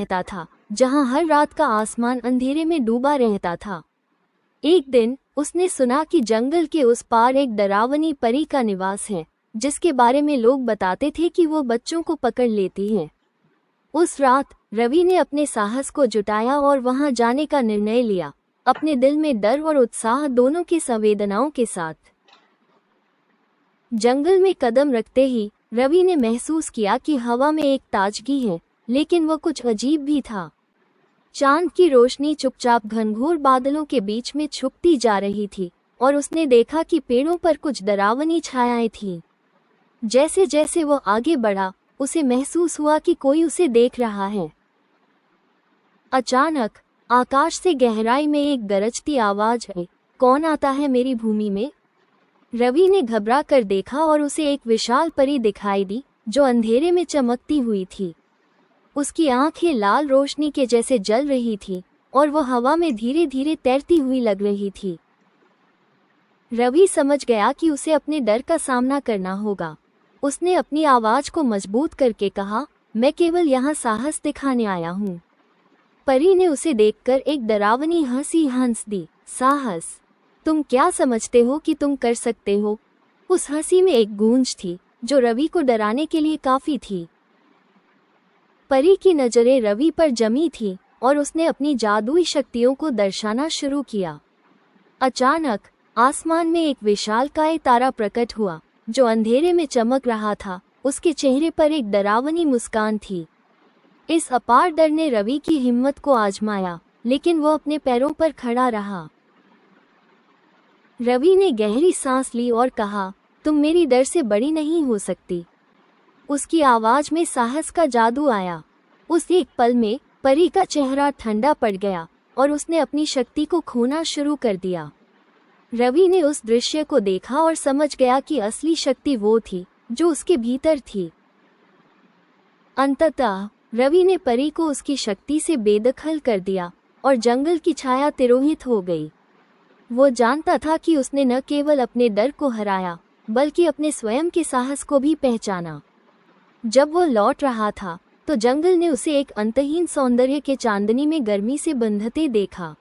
रहता था, जहां हर रात का आसमान अंधेरे में डूबा रहता था। एक दिन उसने सुना कि जंगल के उस पार एक डरावनी परी का निवास है, जिसके बारे में लोग बताते थे कि वो बच्चों को पकड़ लेती है। उस रात रवि ने अपने साहस को जुटाया और वहां जाने का निर्णय लिया, अपने दिल में डर और उत्साह दोनों की संवेदनाओं के साथ। जंगल में कदम रखते ही रवि ने महसूस किया कि हवा में एक ताजगी है, लेकिन वह कुछ अजीब भी था। चांद की रोशनी चुपचाप घनघोर बादलों के बीच में छुपती जा रही थी और उसने देखा कि पेड़ों पर कुछ डरावनी छायाएं थीं। जैसे जैसे वो आगे बढ़ा, उसे महसूस हुआ कि कोई उसे देख रहा है। अचानक आकाश से गहराई में एक गरजती आवाज आई, कौन आता है मेरी भूमि में? रवि ने घबरा कर देखा और उसे एक विशाल परी दिखाई दी, जो अंधेरे में चमकती हुई थी। उसकी आंखें लाल रोशनी के जैसे जल रही थी और वह हवा में धीरे धीरे तैरती हुई लग रही थी। रवि समझ गया कि उसे अपने डर का सामना करना होगा। उसने अपनी आवाज को मजबूत करके कहा, मैं केवल यहाँ साहस दिखाने आया हूँ। परी ने उसे देखकर एक डरावनी हंसी हंस दी। साहस? तुम क्या समझते हो कि तुम कर सकते हो? उस हंसी में एक गूंज थी जो रवि को डराने के लिए काफी थी। परी की नजरें रवि पर जमी थीं और उसने अपनी जादुई शक्तियों को दर्शाना शुरू किया। अचानक आसमान में एक विशालकाय तारा प्रकट हुआ, जो अंधेरे में चमक रहा था। उसके चेहरे पर एक डरावनी मुस्कान थी। इस अपार डर ने रवि की हिम्मत को आजमाया, लेकिन वो अपने पैरों पर खड़ा रहा। रवि ने गहरी सांस ली और कहा, तुम मेरी डर से बड़ी नहीं हो सकती। उसकी आवाज में साहस का जादू आया। उस एक पल में परी का चेहरा ठंडा पड़ गया और उसने अपनी शक्ति को खोना शुरू कर दिया। रवि ने उस दृश्य को देखा और समझ गया कि असली शक्ति वो थी जो उसके भीतर थी। अंततः रवि ने परी को उसकी शक्ति से बेदखल कर दिया और जंगल की छाया तिरोहित हो गई। वो जानता था कि उसने न केवल अपने डर को हराया, बल्कि अपने स्वयं के साहस को भी पहचाना। जब वो लौट रहा था तो जंगल ने उसे एक अंतहीन सौंदर्य के चांदनी में गर्मी से बंधते देखा।